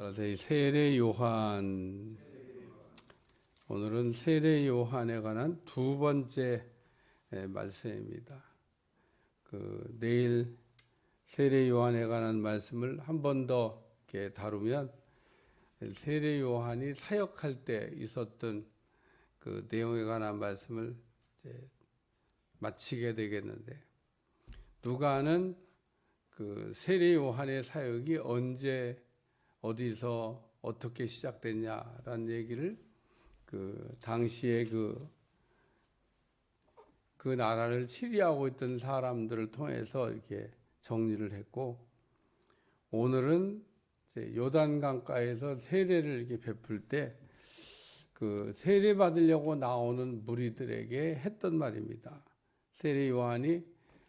따라서 이 세례 요한, 오늘은 세례 요한에 관한 두 번째 말씀입니다. 내일 세례 요한에 관한 말씀을 한 번 더 다루면 세례 요한이 사역할 때 있었던 그 내용에 관한 말씀을 이제 마치게 되겠는데, 누가는 그 세례 요한의 사역이 언제 어디서 어떻게 시작됐냐라는 얘기를 그 당시에 그 나라를 치리하고 있던 사람들을 통해서 이렇게 정리를 했고, 오늘은 이제 요단강가에서 세례를 이렇게 베풀 때 그 세례 받으려고 나오는 무리들에게 했던 말입니다. 세례 요한이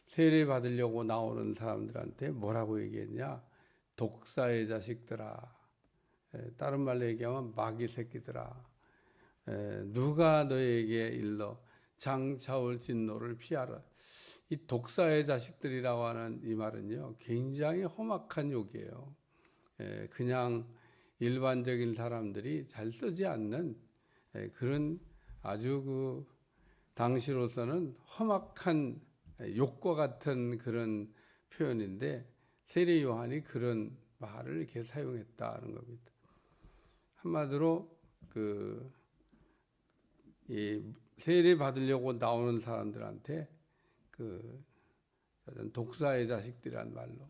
세례 받으려고 나오는 사람들한테 뭐라고 얘기했냐? 독사의 자식들아, 다른 말로 얘기하면 마귀 새끼들아, 누가 너에게 일러 장차올 진노를 피하라. 이 독사의 자식들이라고 하는 이 말은요, 굉장히 험악한 욕이에요. 그냥 일반적인 사람들이 잘 쓰지 않는 그런 아주 당시로서는 험악한 욕과 같은 그런 표현인데, 세례 요한이 그런 말을 이렇게 사용했다는 겁니다. 한마디로 이 세례 받으려고 나오는 사람들한테 독사의 자식들이란 말로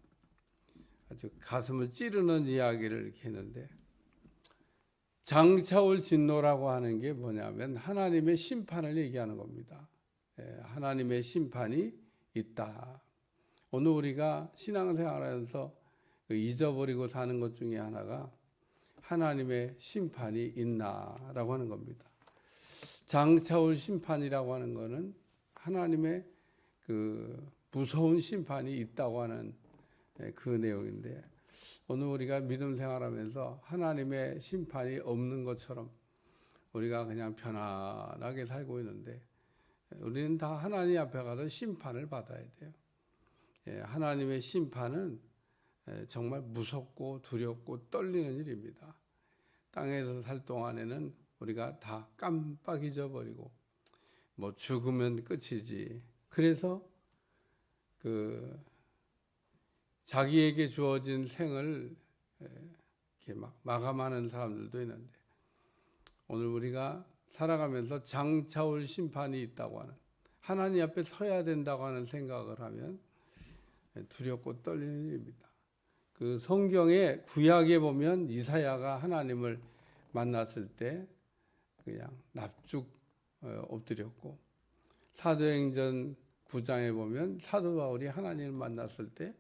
아주 가슴을 찌르는 이야기를 이렇게 했는데, 장차올 진노라고 하는 게 뭐냐면 하나님의 심판을 얘기하는 겁니다. 하나님의 심판이 있다. 오늘 우리가 신앙생활하면서 잊어버리고 사는 것 중에 하나가 하나님의 심판이 있나라고 하는 겁니다. 장차올 심판이라고 하는 것은 하나님의 그 무서운 심판이 있다고 하는 그 내용인데, 오늘 우리가 믿음 생활하면서 하나님의 심판이 없는 것처럼 우리가 그냥 편안하게 살고 있는데, 우리는 다 하나님 앞에 가서 심판을 받아야 돼요. 하나님의 심판은 정말 무섭고 두렵고 떨리는 일입니다. 땅에서 살 동안에는 우리가 다 깜빡 잊어버리고 뭐 죽으면 끝이지, 그래서 자기에게 주어진 생을 이렇게 막 마감하는 사람들도 있는데, 오늘 우리가 살아가면서 장차올 심판이 있다고 하는, 하나님 앞에 서야 된다고 하는 생각을 하면 두렵고 떨리는 일입니다. 그 성경의 구약에 보면 이사야가 하나님을 만났을 때 그냥 납죽 엎드렸고, 사도행전 9장에 보면 사도 바울이 하나님을 만났을 때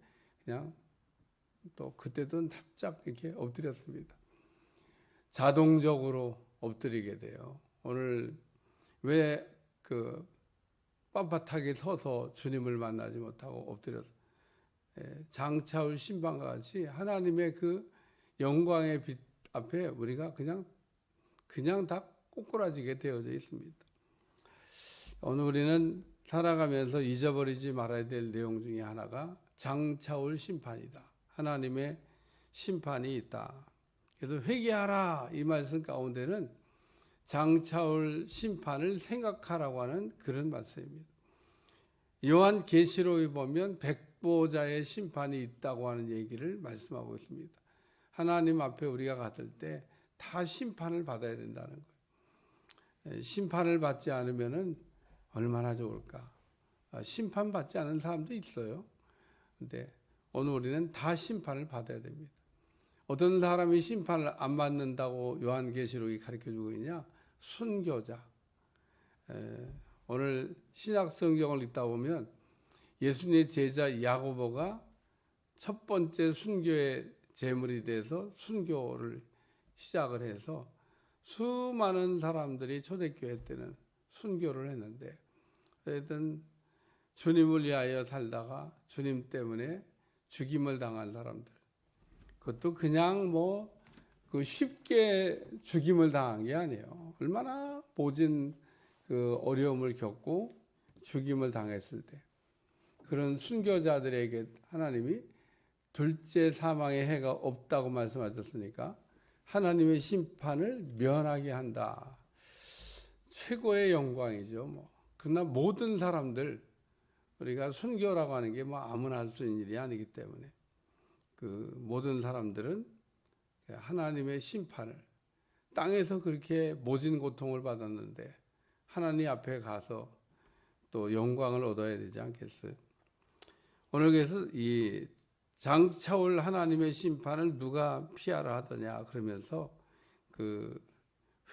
그냥 또 그때도 납작 이렇게 엎드렸습니다. 자동적으로 엎드리게 돼요. 오늘 왜 빳빳하게 서서 주님을 만나지 못하고 엎드려서 장차올 심판과 같이 하나님의 그 영광의 빛 앞에 우리가 그냥 다 꼬꾸라지게 되어져 있습니다. 오늘 우리는 살아가면서 잊어버리지 말아야 될 내용 중에 하나가 장차올 심판이다. 하나님의 심판이 있다. 그래서 회개하라, 이 말씀 가운데는 장차올 심판을 생각하라고 하는 그런 말씀입니다. 요한계시록에 보면 백보자의 심판이 있다고 하는 얘기를 말씀하고 있습니다. 하나님 앞에 우리가 갔을 때 다 심판을 받아야 된다는 거예요. 심판을 받지 않으면 얼마나 좋을까. 심판받지 않은 사람도 있어요. 근데 오늘 우리는 다 심판을 받아야 됩니다. 어떤 사람이 심판을 안 받는다고 요한계시록이 가르쳐주고 있냐? 순교자. 오늘 신약 성경을 읽다 보면 예수님의 제자 야고보가 첫 번째 순교의 제물이 돼서 순교를 시작을 해서 수많은 사람들이 초대교회 때는 순교를 했는데, 어쨌든 주님을 위하여 살다가 주님 때문에 죽임을 당한 사람들, 그것도 그냥 쉽게 죽임을 당한 게 아니에요. 얼마나 모진 어려움을 겪고 죽임을 당했을 때, 그런 순교자들에게 하나님이 둘째 사망의 해가 없다고 말씀하셨으니까 하나님의 심판을 면하게 한다. 최고의 영광이죠. 그러나 모든 사람들, 우리가 순교라고 하는 게 아무나 할 수 있는 일이 아니기 때문에 그 모든 사람들은 하나님의 심판을, 땅에서 그렇게 모진 고통을 받았는데 하나님 앞에 가서 또 영광을 얻어야 되지 않겠어요? 오늘 그래서 이 장차올 하나님의 심판을 누가 피하라 하더냐 그러면서 그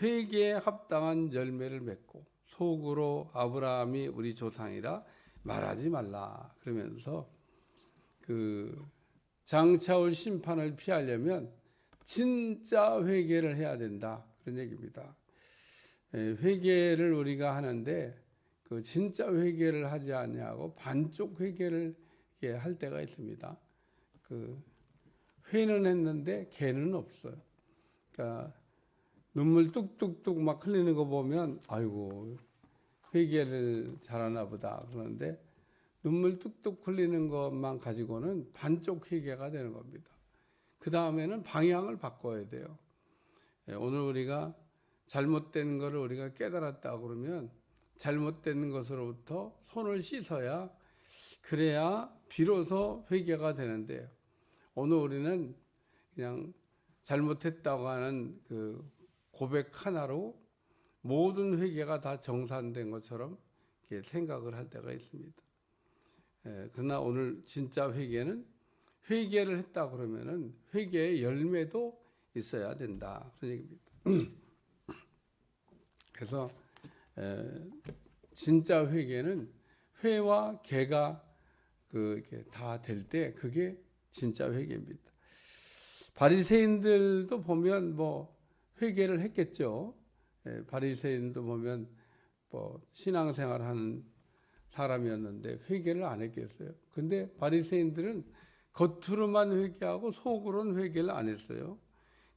회개에 합당한 열매를 맺고 속으로 아브라함이 우리 조상이라 말하지 말라 그러면서 그 장차올 심판을 피하려면 진짜 회개를 해야 된다 그런 얘기입니다. 회개를 우리가 하는데 그 진짜 회개를 하지 않냐고 반쪽 회개를 할 때가 있습니다. 그 회는 했는데 개는 없어요. 그러니까 눈물 뚝뚝뚝 막 흘리는 거 보면 아이고 회개를 잘하나 보다 그러는데 눈물 뚝뚝 흘리는 것만 가지고는 반쪽 회개가 되는 겁니다. 그 다음에는 방향을 바꿔야 돼요. 오늘 우리가 잘못된 것을 우리가 깨달았다 그러면 잘못된 것으로부터 손을 씻어야 그래야 비로소 회개가 되는데요. 오늘 우리는 그냥 잘못했다고 하는 그 고백 하나로 모든 회개가 다 정산된 것처럼 이렇게 생각을 할 때가 있습니다. 그러나 오늘 진짜 회개는 회개를 했다 그러면은 회개의 열매도 있어야 된다 그런 얘기입니다. 그래서 진짜 회개는 회와 개가 그게 다 될 때 그게 진짜 회개입니다. 바리새인들도 보면 회개를 했겠죠. 바리새인도 보면 신앙생활하는 사람이었는데 회개를 안 했겠어요. 근데 바리새인들은 겉으로만 회개하고 속으로는 회개를 안 했어요.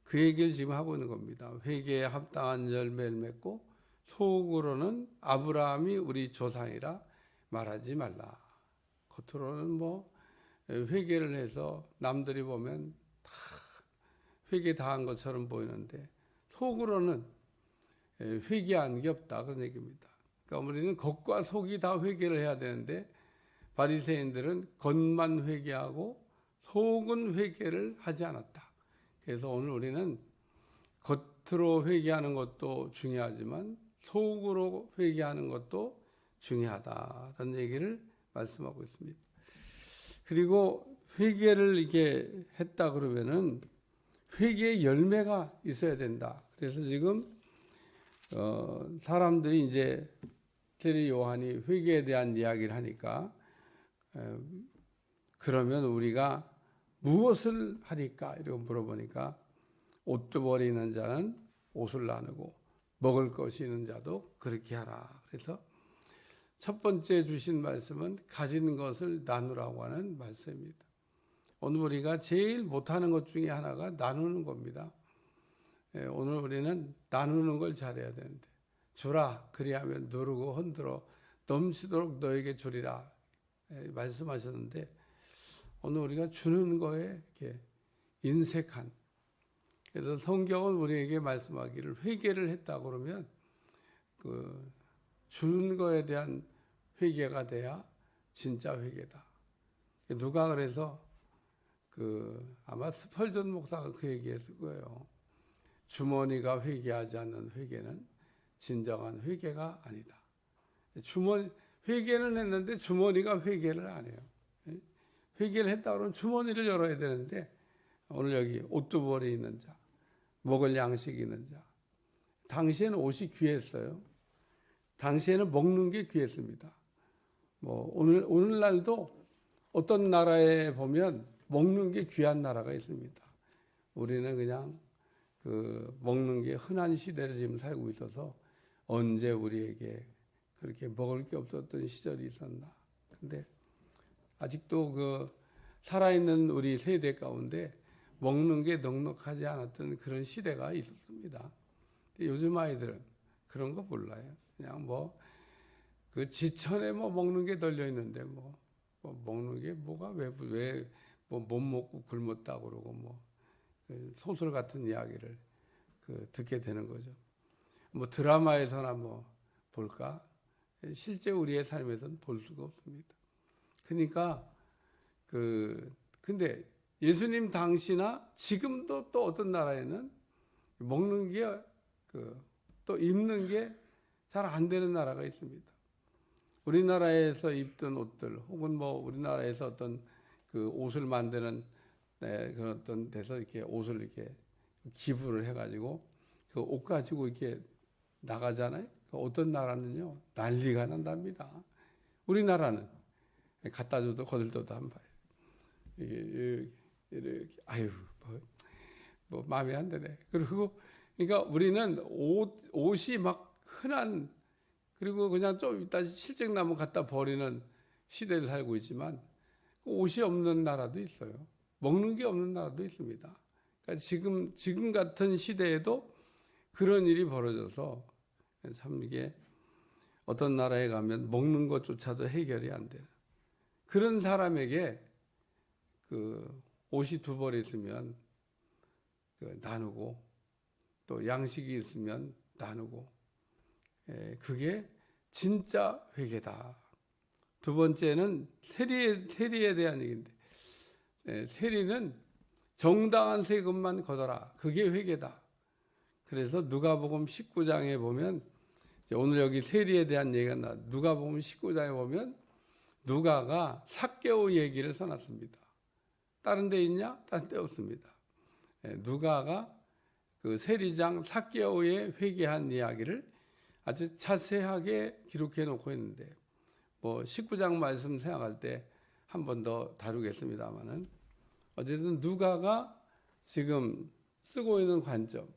그 얘기를 지금 하고 있는 겁니다. 회개에 합당한 열매를 맺고 속으로는 아브라함이 우리 조상이라 말하지 말라. 겉으로는 회개를 해서 남들이 보면 다 회개 다 한 것처럼 보이는데 속으로는 회개한 게 없다 그런 얘기입니다. 그러니까 우리는 겉과 속이 다 회개를 해야 되는데 바리새인들은 겉만 회개하고 속은 회개를 하지 않았다. 그래서 오늘 우리는 겉으로 회개하는 것도 중요하지만 속으로 회개하는 것도 중요하다라는 얘기를 말씀하고 있습니다. 그리고 회개를 이게 했다 그러면은 회개의 열매가 있어야 된다. 그래서 지금 사람들이 이제 특히 요한이 회개에 대한 이야기를 하니까 그러면 우리가 무엇을 하리까 이렇게 물어보니까 옷도 버리는 자는 옷을 나누고 먹을 것이 있는 자도 그렇게 하라. 그래서 첫 번째 주신 말씀은 가진 것을 나누라고 하는 말씀입니다. 오늘 우리가 제일 못하는 것 중에 하나가 나누는 겁니다. 오늘 우리는 나누는 걸 잘해야 되는데 주라 그리하면 누르고 흔들어 넘치도록 너에게 주리라 말씀하셨는데 오늘 우리가 주는 거에 이렇게 인색한, 그래서 성경은 우리에게 말씀하기를 회개를 했다 그러면 그 주는 거에 대한 회개가 돼야 진짜 회개다. 누가 그래서 아마 스펄전 목사가 그 얘기했을 거예요. 주머니가 회개하지 않는 회개는 진정한 회개가 아니다. 회개는 했는데 주머니가 회개를 안 해요. 회개를 했다 그러면 주머니를 열어야 되는데 오늘 여기 옷두벌이 있는 자, 먹을 양식이 있는 자. 당시에는 옷이 귀했어요. 당시에는 먹는 게 귀했습니다. 오늘날도 어떤 나라에 보면 먹는 게 귀한 나라가 있습니다. 우리는 그냥 먹는 게 흔한 시대를 지금 살고 있어서 언제 우리에게 그렇게 먹을 게 없었던 시절이 있었나. 근데 아직도 살아있는 우리 세대 가운데 먹는 게 넉넉하지 않았던 그런 시대가 있었습니다. 요즘 아이들은 그런 거 몰라요. 그냥 지천에 먹는 게 널려 있는데 먹는 게 뭐가 왜 못 먹고 굶었다고 그러고 소설 같은 이야기를 듣게 되는 거죠. 뭐 드라마에서나 뭐 볼까? 실제 우리의 삶에서는 볼 수가 없습니다. 그러니까 근데 예수님 당시나 지금도 또 어떤 나라에는 먹는 게 또 입는 게 잘 안 되는 나라가 있습니다. 우리나라에서 입던 옷들 혹은 뭐 우리나라에서 어떤 옷을 만드는 그런 어떤 데서 이렇게 옷을 이렇게 기부를 해가지고 그 옷 가지고 이렇게 나가잖아요. 어떤 나라는요 난리가 난답니다. 우리나라는 갖다 줘도 거들떠도 안 봐요. 이게 이렇게 아유 뭐 마음에 안 드네. 그리고 그러니까 우리는 옷이 막 흔한 그리고 그냥 좀 이따 실증 나면 갖다 버리는 시대를 살고 있지만 옷이 없는 나라도 있어요. 먹는 게 없는 나라도 있습니다. 그러니까 지금 같은 시대에도 그런 일이 벌어져서 참 이게 어떤 나라에 가면 먹는 것조차도 해결이 안 돼요. 그런 사람에게 옷이 두 벌 있으면 나누고 또 양식이 있으면 나누고 그게 진짜 회개다. 두 번째는 세리에 대한 얘기인데 세리는 정당한 세금만 걷어라. 그게 회개다. 그래서 누가복음 19장에 보면 오늘 여기 세리에 대한 얘기가 나. 누가복음 19장에 보면 누가가 삭개오 얘기를 써놨습니다. 다른 데 있냐? 다른 데 없습니다. 누가가 그 세리장 삭개오의 회개한 이야기를 아주 자세하게 기록해 놓고 있는데 뭐 19장 말씀 생각할 때 한 번 더 다루겠습니다만은 어쨌든 누가가 지금 쓰고 있는 관점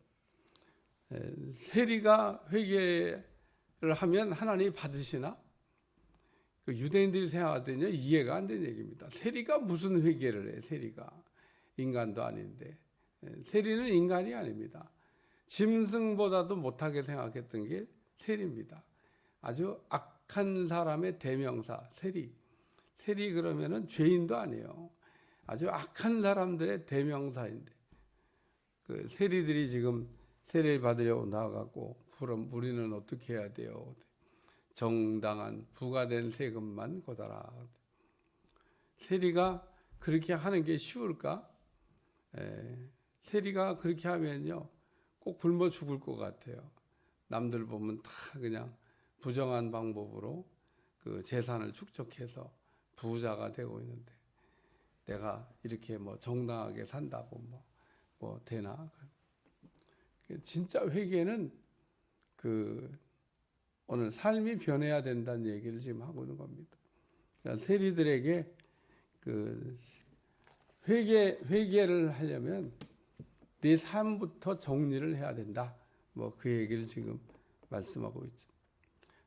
세리가 회개를 하면 하나님이 받으시나? 유대인들이 생각할 때는 이해가 안 되는 얘기입니다. 세리가 무슨 회개를 해? 세리가 인간도 아닌데 세리는 인간이 아닙니다. 짐승보다도 못하게 생각했던 게 세리입니다. 아주 악한 사람의 대명사 세리. 세리 그러면은 죄인도 아니에요. 아주 악한 사람들의 대명사인데 그 세리들이 지금 세례를 받으려고 나와갖고 그럼 우리는 어떻게 해야 돼요? 정당한 부과된 세금만 걷어라. 세리가 그렇게 하는 게 쉬울까? 세리가 그렇게 하면요 꼭 굶어 죽을 것 같아요. 남들 보면 다 그냥 부정한 방법으로 그 재산을 축적해서 부자가 되고 있는데 내가 이렇게 뭐 정당하게 산다고 뭐 되나? 진짜 회개는 오늘 삶이 변해야 된다는 얘기를 지금 하고 있는 겁니다. 그러니까 세리들에게 회개를 하려면 네 삶부터 정리를 해야 된다. 뭐 그 얘기를 지금 말씀하고 있죠.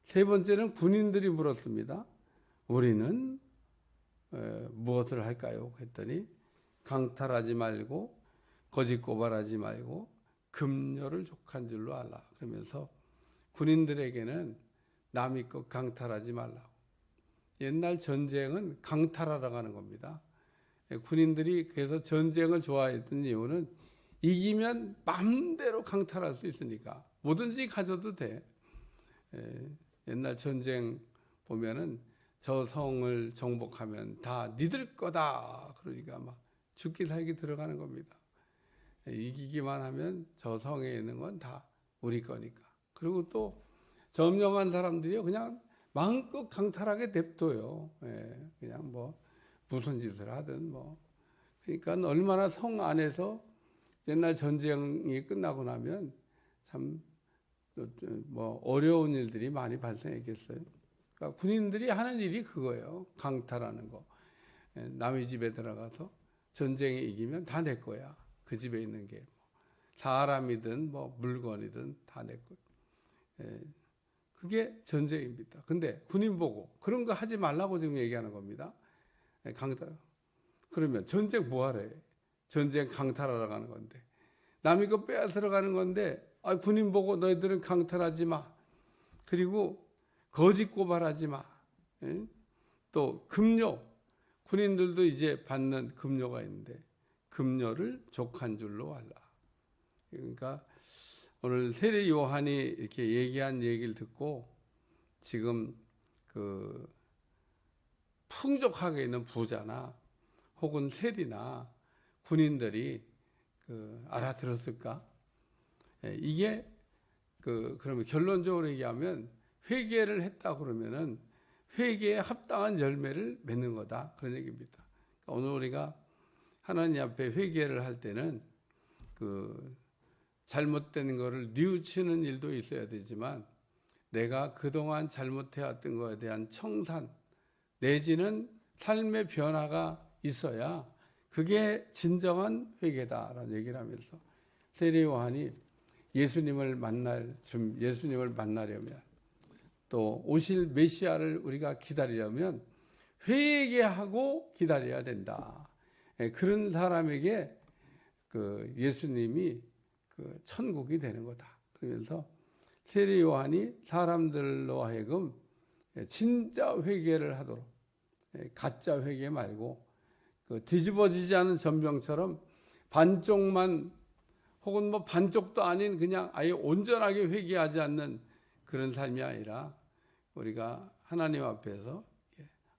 세 번째는 군인들이 물었습니다. 우리는 무엇을 할까요? 했더니 강탈하지 말고 거짓 고발하지 말고 금료를 족한 줄로 알라. 그러면서 군인들에게는 남의 것 강탈하지 말라고. 옛날 전쟁은 강탈하러 가는 겁니다. 군인들이 그래서 전쟁을 좋아했던 이유는 이기면 마음대로 강탈할 수 있으니까 뭐든지 가져도 돼. 옛날 전쟁 보면은 저 성을 정복하면 다 니들 거다. 그러니까 막 죽기 살기 들어가는 겁니다. 이기기만 하면 저 성에 있는 건 다 우리 거니까. 그리고 또 점령한 사람들이 그냥 마음껏 강탈하게 냅둬요. 그냥 뭐 무슨 짓을 하든 뭐. 그러니까 얼마나 성 안에서 옛날 전쟁이 끝나고 나면 참 뭐 어려운 일들이 많이 발생했겠어요. 그러니까 군인들이 하는 일이 그거예요. 강탈하는 거. 남의 집에 들어가서 전쟁에 이기면 다 내 거야. 그 집에 있는 게 사람이든 뭐 물건이든 다 내 거야. 그게 전쟁입니다. 근데 군인 보고 그런 거 하지 말라고 지금 얘기하는 겁니다. 강탈. 그러면 전쟁 뭐하래? 전쟁 강탈하러 가는 건데 남의 거 빼앗으러 가는 건데 군인 보고 너희들은 강탈하지 마. 그리고 거짓 고발하지 마. 또 금료. 군인들도 이제 받는 금료가 있는데 급료를 족한 줄로 알라. 그러니까 오늘 세례 요한이 이렇게 얘기한 얘기를 듣고 지금 그 풍족하게 있는 부자나 혹은 세리나 군인들이 알아들었을까? 이게 그러면 결론적으로 얘기하면 회개를 했다 그러면은 회개에 합당한 열매를 맺는 거다, 그런 얘기입니다. 그러니까 오늘 우리가 하나님 앞에 회개를 할 때는 잘못된 거를 뉘우치는 일도 있어야 되지만 내가 그동안 잘못해왔던 것에 대한 청산 내지는 삶의 변화가 있어야 그게 진정한 회개다라는 얘기를 하면서 세례 요한이 예수님을 만나려면 또 오실 메시아를 우리가 기다리려면 회개하고 기다려야 된다. 그런 사람에게 예수님이 천국이 되는 거다. 그러면서 세례 요한이 사람들로 하여금 진짜 회개를 하도록, 가짜 회개 말고 뒤집어지지 않은 전병처럼 반쪽만 혹은 뭐 반쪽도 아닌 그냥 아예 온전하게 회개하지 않는 그런 삶이 아니라 우리가 하나님 앞에서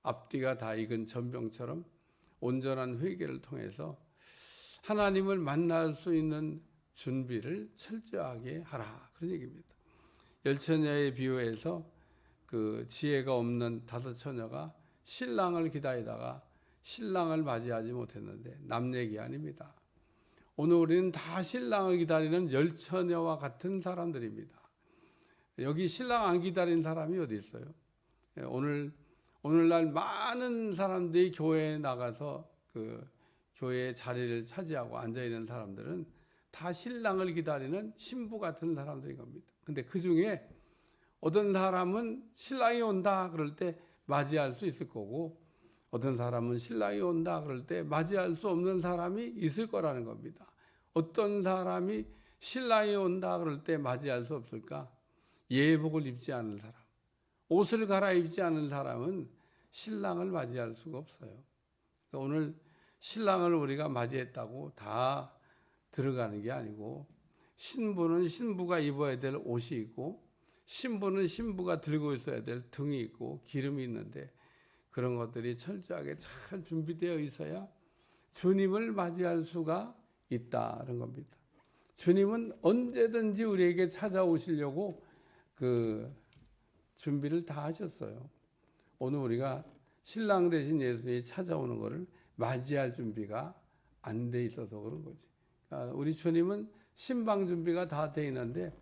앞뒤가 다 익은 전병처럼 온전한 회개를 통해서 하나님을 만날 수 있는 준비를 철저하게 하라, 그런 얘기입니다. 10처녀에 비유해서 지혜가 없는 5처녀가 신랑을 기다리다가 신랑을 맞이하지 못했는데 남 얘기 아닙니다. 오늘 우리는 다 신랑을 기다리는 10처녀와 같은 사람들입니다. 여기 신랑 안 기다린 사람이 어디 있어요? 오늘날 많은 사람들이 교회에 나가서 교회의 자리를 차지하고 앉아있는 사람들은 다 신랑을 기다리는 신부 같은 사람들인 겁니다. 근데 그 중에 어떤 사람은 신랑이 온다 그럴 때 맞이할 수 있을 거고 어떤 사람은 신랑이 온다 그럴 때 맞이할 수 없는 사람이 있을 거라는 겁니다. 어떤 사람이 신랑이 온다 그럴 때 맞이할 수 없을까? 예복을 입지 않은 사람, 옷을 갈아입지 않은 사람은 신랑을 맞이할 수가 없어요. 그러니까 오늘 신랑을 우리가 맞이했다고 다 들어가는 게 아니고 신부는 신부가 입어야 될 옷이 있고 신부는 신부가 들고 있어야 될 등이 있고 기름이 있는데 그런 것들이 철저하게 잘 준비되어 있어야 주님을 맞이할 수가 있다는 겁니다. 주님은 언제든지 우리에게 찾아오시려고 준비를 다 하셨어요. 오늘 우리가 신랑 대신 예수님이 찾아오는 것을 맞이할 준비가 안 돼 있어서 그런 거지. 그러니까 우리 주님은 신방 준비가 다 돼 있는데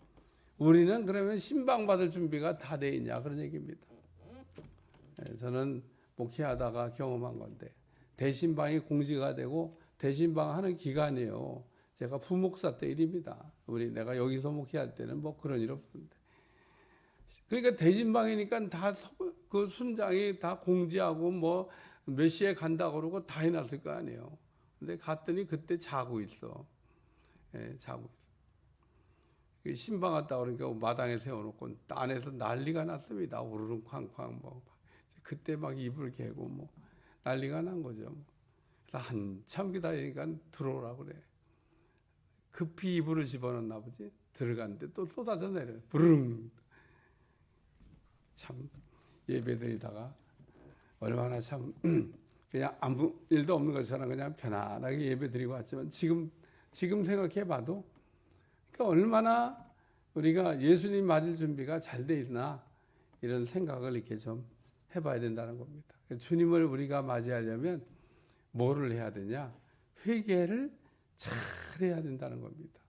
우리는 그러면 신방 받을 준비가 다 돼 있냐, 그런 얘기입니다. 저는 목회하다가 경험한 건데 대신방이 공지가 되고 대신방 하는 기간이에요. 제가 부목사 때 일입니다. 내가 여기서 목회할 때는 뭐 그런 일 없었는데. 그러니까 대신방이니까 다 순장이 다 공지하고 뭐 몇 시에 간다 그러고 다 해놨을 거 아니에요. 근데 갔더니 그때 자고 있어. 자고 있어. 신방 갔다 그러니까 마당에 세워놓고 안에서 난리가 났습니다. 우르릉 쾅쾅 뭐. 그때 막 이불 개고 뭐 난리가 난 거죠. 한참 기다리니까 들어오라고 그래. 급히 이불을 집어넣나 보지. 들어갔는데 또 쏟아져 내려. 부르릉. 참 예배드리다가 얼마나 참 그냥 아무 일도 없는 것처럼 그냥 편안하게 예배드리고 왔지만 지금 생각해봐도 그러니까 얼마나 우리가 예수님 맞을 준비가 잘 돼 있나 이런 생각을 이렇게 좀 해봐야 된다는 겁니다. 주님을 우리가 맞이하려면 뭐를 해야 되냐? 회개를 잘 해야 된다는 겁니다.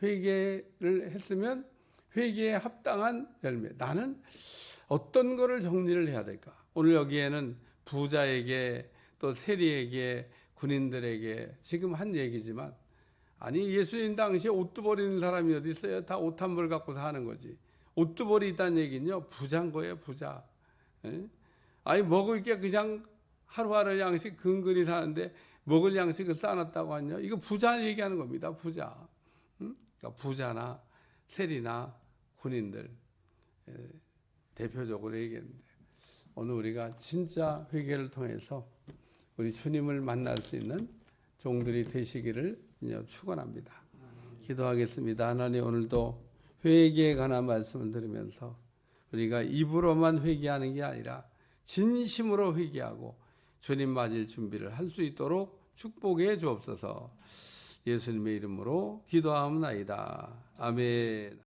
회개를 했으면 회개에 합당한 열매. 나는 어떤 거를 정리를 해야 될까? 오늘 여기에는 부자에게 또 세리에게 군인들에게 지금 한 얘기지만 아니 예수님 당시에 옷도 버리는 사람이 어디 있어요? 다 옷 한 벌 갖고 사는 거지. 옷도 버리 있다는 얘기는요. 부자인 거예요, 부자. 아니 먹을 게 그냥 하루하루 양식 근근히 사는데 먹을 양식을 쌓아놨다고 하냐? 이거 부자 얘기하는 겁니다. 부자. 그러니까 부자나 세리나 군인들 대표적으로 얘기했는데 오늘 우리가 진짜 회개를 통해서 우리 주님을 만날 수 있는 종들이 되시기를 축원합니다. 기도하겠습니다. 하나님, 오늘도 회개에 관한 말씀을 들으면서 우리가 입으로만 회개하는 게 아니라 진심으로 회개하고 주님 맞을 준비를 할 수 있도록 축복해 주옵소서. 예수님의 이름으로 기도하옵나이다. 아멘.